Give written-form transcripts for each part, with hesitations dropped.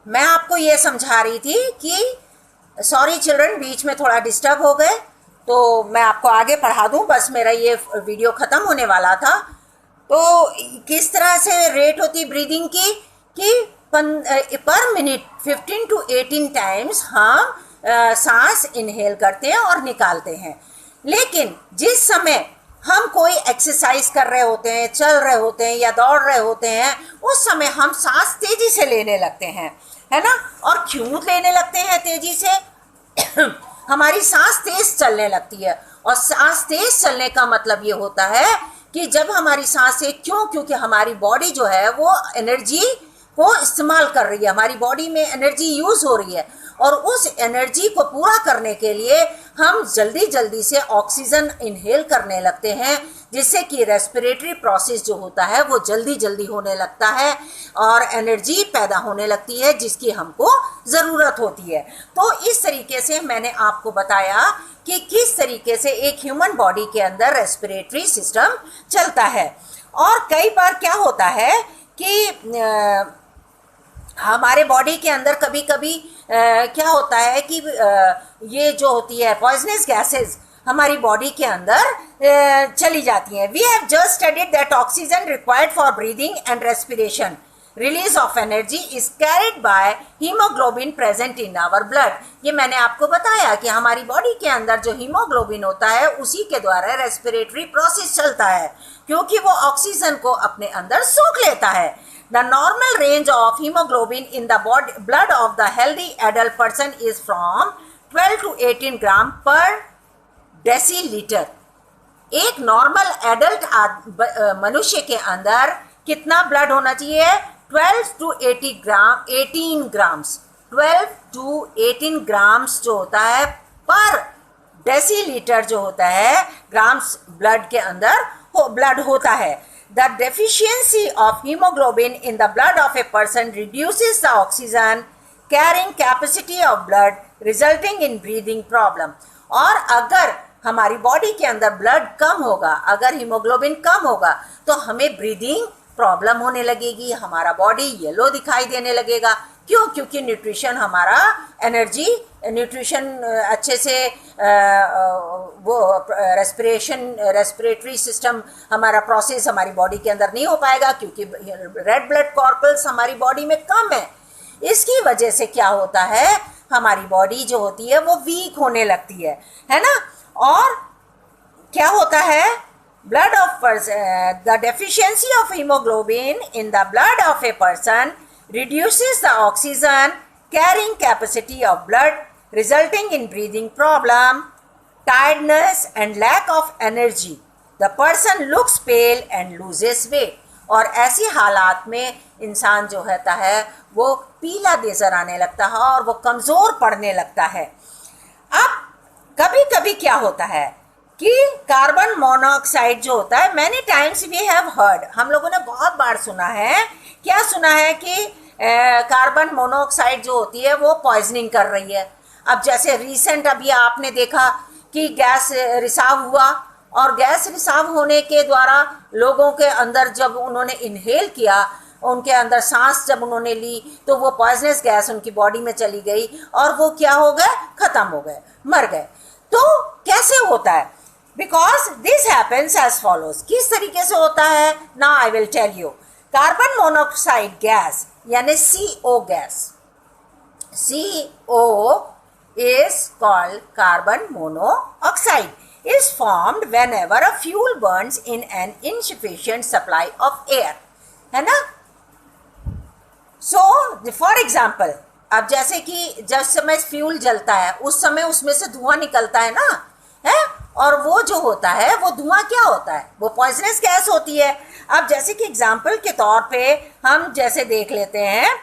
मैं आपको ये समझा रही थी कि सॉरी चिल्ड्रन, बीच में थोड़ा डिस्टर्ब हो गए, तो मैं आपको आगे पढ़ा दूं, बस मेरा ये वीडियो ख़त्म होने वाला था। तो किस तरह से रेट होती ब्रीदिंग की कि पर मिनट 15 to 18 टाइम्स हम सांस इनहेल करते हैं और निकालते हैं। लेकिन जिस समय हम कोई एक्सरसाइज कर रहे होते हैं, चल रहे होते हैं या दौड़ रहे होते हैं, उस समय हम सांस तेजी से लेने लगते हैं, है ना। और क्यों लेने लगते हैं तेजी से? हमारी सांस तेज चलने लगती है, और सांस तेज चलने का मतलब ये होता है कि जब हमारी सांसें, क्योंकि हमारी बॉडी जो है वो एनर्जी को इस्तेमाल कर रही है, हमारी बॉडी में एनर्जी यूज हो रही है, और उस एनर्जी को पूरा करने के लिए हम जल्दी जल्दी से ऑक्सीजन इनहेल करने लगते हैं, जिससे कि रेस्पिरेटरी प्रोसेस जो होता है वो जल्दी जल्दी होने लगता है और एनर्जी पैदा होने लगती है जिसकी हमको ज़रूरत होती है। तो इस तरीके से मैंने आपको बताया कि किस तरीके से एक ह्यूमन बॉडी के अंदर रेस्पिरेटरी सिस्टम चलता है। और कई बार क्या होता है कि हमारे बॉडी के अंदर कभी कभी क्या होता है कि ये जो होती है पॉइजनस गैसेस हमारी बॉडी के अंदर चली जाती हैं। We have just studied that oxygen required for breathing and respiration release of energy is carried by haemoglobin present in our blood. ये मैंने आपको बताया कि हमारी बॉडी के अंदर जो हीमोग्लोबिन होता है उसी के द्वारा रेस्पिरेटरी प्रोसेस चलता है, क्योंकि वो ऑक्सीजन को अपने अंदर सोख लेता है। The normal range of hemoglobin in the blood of the healthy adult person is from 12 to 18 gram per deciliter। एक नॉर्मल एडल्ट मनुष्य के अंदर कितना ब्लड होना चाहिए? 12 to 18 ग्राम्स 12 to 18 ग्राम्स जो होता है पर डेसीलीटर जो होता है ग्राम्स ब्लड के अंदर ब्लड होता है। The deficiency of hemoglobin in the blood of a person reduces the oxygen carrying capacity of blood, resulting in breathing problem। और अगर हमारी बॉडी के अंदर ब्लड कम होगा, अगर हीमोग्लोबिन कम होगा, तो हमें ब्रीदिंग प्रॉब्लम होने लगेगी, हमारा बॉडी येलो दिखाई देने लगेगा। क्यों? क्योंकि न्यूट्रिशन हमारा एनर्जी न्यूट्रिशन अच्छे से वो रेस्पिरेटरी सिस्टम हमारा प्रोसेस हमारी बॉडी के अंदर नहीं हो पाएगा, क्योंकि रेड ब्लड कॉर्पल्स हमारी बॉडी में कम है। इसकी वजह से क्या होता है, हमारी बॉडी जो होती है वो वीक होने लगती है ना। और क्या होता है, blood of the deficiency of hemoglobin in the blood of a person reduces the oxygen carrying capacity of blood, resulting in breathing problem, tiredness and lack of energy। The person looks pale and loses weight। और ऐसी हालात में इंसान जो होता है वो पीला नजर आने लगता है और वो कमज़ोर पड़ने लगता है। अब कभी कभी क्या होता है कि कार्बन मोनोऑक्साइड जो होता है, many times we have heard, हम लोगों ने बहुत बार सुना है, क्या सुना है कि कार्बन मोनोऑक्साइड जो होती है वो पॉइजनिंग कर रही है। अब जैसे रिसेंट अभी आपने देखा कि गैस रिसाव हुआ, और गैस रिसाव होने के द्वारा लोगों के अंदर जब उन्होंने इनहेल किया, उनके अंदर सांस जब उन्होंने ली, तो वो पॉइजनस गैस उनकी बॉडी में चली गई और वो क्या हो गए, ख़त्म हो गए, मर गए। तो कैसे होता है? Because this happens as follows. किस तरीके से होता है? Now I will tell you. Carbon monoxide gas यानी CO gas, CO is called carbon monoxide, is formed whenever a fuel burns in an insufficient supply of air, है ना। So for example, अब जैसे कि जब समय फ्यूल जलता है उस समय उसमें से धुआं निकलता है ना, है, और वो जो होता है वो धुआं क्या होता है, वो पॉइजनस गैस होती है। अब जैसे कि एग्जाम्पल के तौर पे हम जैसे देख लेते हैं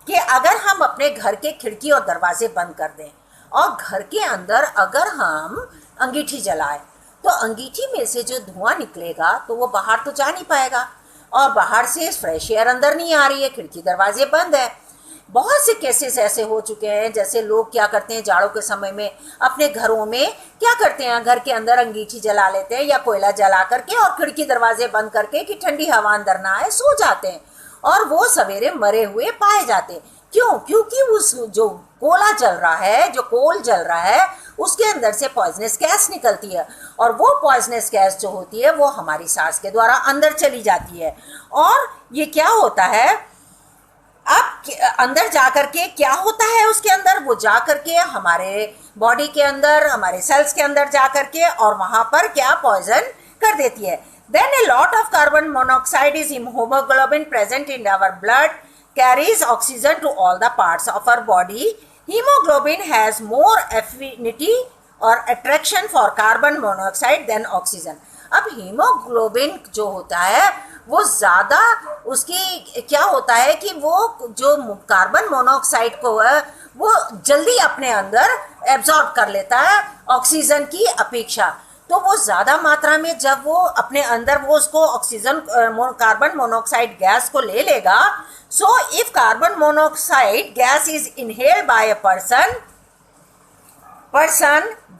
कि अगर हम अपने घर के खिड़की और दरवाजे बंद कर दें और घर के अंदर अगर हम अंगीठी जलाएं, तो अंगीठी में से जो धुआं निकलेगा तो वो बाहर तो जा नहीं पाएगा, और बाहर से फ्रेश एयर अंदर नहीं आ रही है, खिड़की दरवाजे बंद है। बहुत से केसेस ऐसे हो चुके हैं, जैसे लोग क्या करते हैं जाड़ों के समय में अपने घरों में क्या करते हैं, घर के अंदर अंगीठी जला लेते हैं या कोयला जला करके और खिड़की दरवाजे बंद करके कि ठंडी हवा अंदर ना आए, सो जाते हैं और वो सवेरे मरे हुए पाए जाते हैं। क्यों? क्योंकि उस जो कोला जल रहा है, जो कोल जल रहा है, उसके अंदर से पॉइजनस गैस निकलती है और वो पॉइजनस गैस जो होती है वो हमारी सांस के द्वारा अंदर चली जाती है। और ये क्या होता है, अब अंदर जाकर के क्या होता है उसके अंदर, वो जाकर के हमारे बॉडी के अंदर, हमारे सेल्स के अंदर जाकर के और वहां पर क्या पॉइजन कर देती है। Then a lot of carbon monoxide is haemoglobin present in our blood carries oxygen to all the parts of our body. Hemoglobin has more affinity or attraction for carbon monoxide than oxygen. अब haemoglobin जो होता है वो ज़्यादा उसकी क्या होता है कि वो जो कार्बन मोनोऑक्साइड को है वो जल्दी अपने अंदर एब्जॉर्ब कर लेता है ऑक्सीजन की अपेक्षा। तो वो ज़्यादा मात्रा में जब वो अपने अंदर वो उसको ऑक्सीजन कार्बन मोनोऑक्साइड गैस को ले लेगा, so if carbon monoxide gas is inhaled by a person,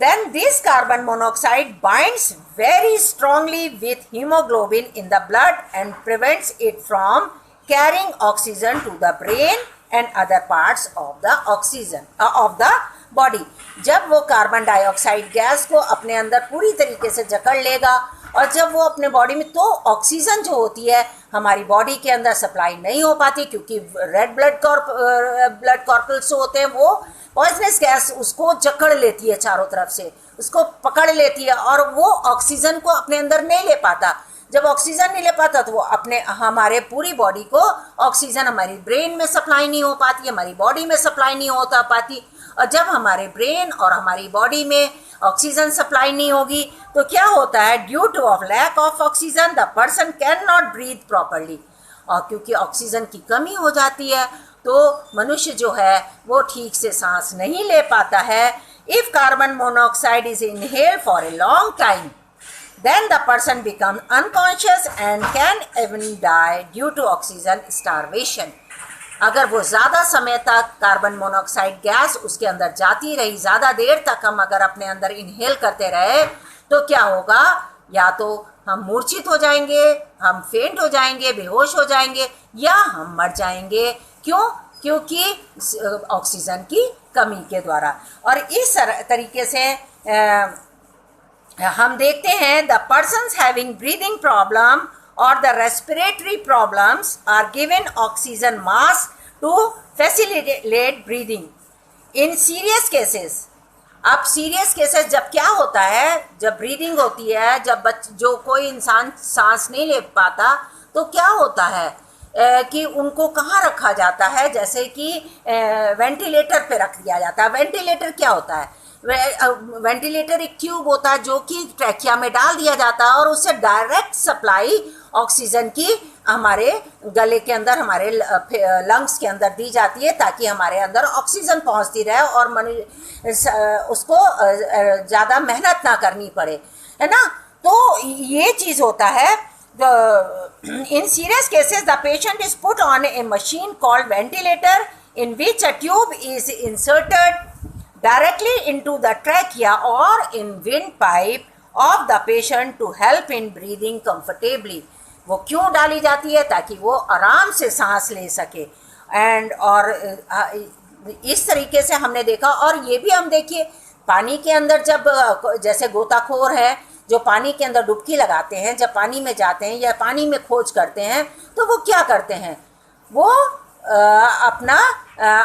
then this carbon monoxide binds very strongly with hemoglobin in the blood and prevents it from carrying oxygen to the brain and other parts of the oxygen of the body. जब वो carbon dioxide gas को अपने अंदर पूरी तरीके से जकड़ लेगा और जब वो अपने बॉडी में, तो ऑक्सीजन जो होती है हमारी बॉडी के अंदर सप्लाई नहीं हो पाती क्योंकि रेड ब्लड कॉर्पल्स होते हैं वो पॉइजनस गैस उसको जकड़ लेती है, चारों तरफ से उसको पकड़ लेती है और वो ऑक्सीजन को अपने अंदर नहीं ले पाता। जब ऑक्सीजन नहीं ले पाता तो वो अपने हमारे पूरी बॉडी को ऑक्सीजन हमारी ब्रेन में सप्लाई नहीं हो पाती, हमारी बॉडी में सप्लाई नहीं होता पाती। और जब हमारे ब्रेन और हमारी बॉडी में ऑक्सीजन सप्लाई नहीं होगी तो क्या होता है, due to of lack of oxygen the person can not breathe properly. और क्योंकि ऑक्सीजन की कमी हो जाती है तो मनुष्य जो है वो ठीक से सांस नहीं ले पाता है। If carbon monoxide is inhaled for a long time then the person becomes unconscious and can even die due to oxygen starvation. अगर वो ज़्यादा समय तक कार्बन मोनोऑक्साइड गैस उसके अंदर जाती रही, ज़्यादा देर तक हम अगर अपने अंदर इनहेल करते रहे तो क्या होगा, या तो हम मूर्छित हो जाएंगे, हम फेंट हो जाएंगे, बेहोश हो जाएंगे या हम मर जाएंगे। क्यों? क्योंकि ऑक्सीजन की कमी के द्वारा। और इस तरीके से हम देखते हैं the persons having breathing problem और the respiratory problems are given oxygen mask to facilitate breathing in serious cases. अब सीरियस केसेस जब क्या होता है, जब ब्रीदिंग होती है, जब जो कोई इंसान सांस नहीं ले पाता तो क्या होता है कि उनको कहाँ रखा जाता है, जैसे कि वेंटिलेटर पे रख दिया जाता है। वेंटिलेटर क्या होता है, वेंटिलेटर एक ट्यूब होता है जो कि ट्रैकिया में डाल दिया जाता है और उससे डायरेक्ट सप्लाई ऑक्सीजन की हमारे गले के अंदर, हमारे लंग्स के अंदर दी जाती है ताकि हमारे अंदर ऑक्सीजन पहुंचती रहे और उसको ज़्यादा मेहनत ना करनी पड़े, है ना। तो ये चीज़ होता है। In serious cases the patient is put on a machine called ventilator in which a tube is inserted directly into the trachea or in windpipe of the patient to help in breathing comfortably. वो क्यों डाली जाती है, ताकि वो आराम से सांस ले सके। एंड और इस तरीके से हमने देखा। और ये भी हम देखिए पानी के अंदर जब जैसे गोताखोर है जो पानी के अंदर डुबकी लगाते हैं, जब पानी में जाते हैं या पानी में खोज करते हैं तो वो क्या करते हैं, वो अपना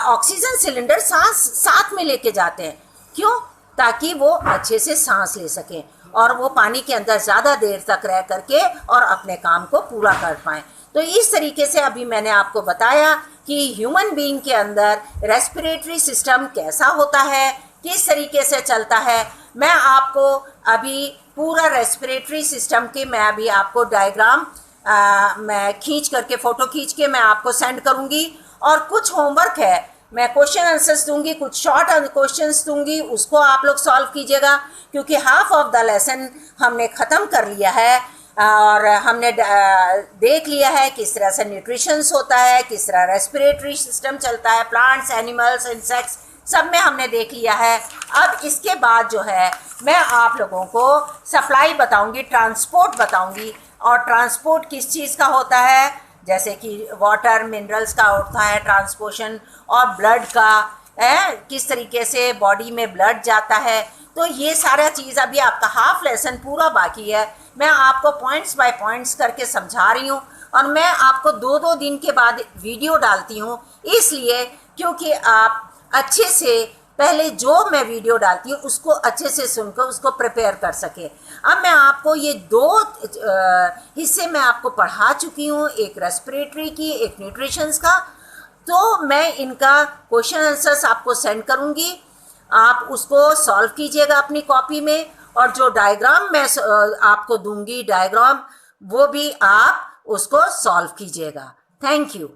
ऑक्सीजन सिलेंडर साथ में लेके जाते हैं। क्यों? ताकि वो अच्छे से सांस ले सकें और वो पानी के अंदर ज़्यादा देर तक रह करके और अपने काम को पूरा कर पाएँ। तो इस तरीके से अभी मैंने आपको बताया कि ह्यूमन बीइंग के अंदर रेस्पिरेटरी सिस्टम कैसा होता है, किस तरीके से चलता है। मैं आपको अभी पूरा रेस्पिरेटरी सिस्टम के मैं अभी आपको डायग्राम मैं खींच करके, फ़ोटो खींच के मैं आपको सेंड करूँगी। और कुछ होमवर्क है, मैं क्वेश्चन आंसर्स दूंगी, कुछ शॉर्ट क्वेश्चंस दूंगी, उसको आप लोग सॉल्व कीजिएगा क्योंकि हाफ ऑफ द लेसन हमने ख़त्म कर लिया है और हमने देख लिया है किस तरह से न्यूट्रिशंस होता है, किस तरह रेस्पिरेटरी सिस्टम चलता है, प्लांट्स, एनिमल्स, इंसेक्ट्स, सब में हमने देख लिया है। अब इसके बाद जो है मैं आप लोगों को सप्लाई बताऊंगी, ट्रांसपोर्ट बताऊंगी। और ट्रांसपोर्ट किस चीज़ का होता है, जैसे कि वाटर मिनरल्स का होता है ट्रांसपोर्शन, और ब्लड का है किस तरीके से बॉडी में ब्लड जाता है। तो ये सारा चीज़ अभी आपका हाफ लेसन पूरा बाकी है, मैं आपको पॉइंट्स बाय पॉइंट्स करके समझा रही हूँ। और मैं आपको 2-2 दिन के बाद वीडियो डालती हूँ, इसलिए क्योंकि आप अच्छे से पहले जो मैं वीडियो डालती हूँ उसको अच्छे से सुनकर उसको प्रिपेयर कर सके। अब मैं आपको ये 2 हिस्से मैं आपको पढ़ा चुकी हूँ, एक रेस्पिरेटरी की, एक न्यूट्रिशंस का। तो मैं इनका क्वेश्चन आंसर्स आपको सेंड करूँगी, आप उसको सॉल्व कीजिएगा अपनी कॉपी में, और जो डायग्राम मैं आपको दूंगी डायग्राम, वो भी आप उसको सॉल्व कीजिएगा। Thank you.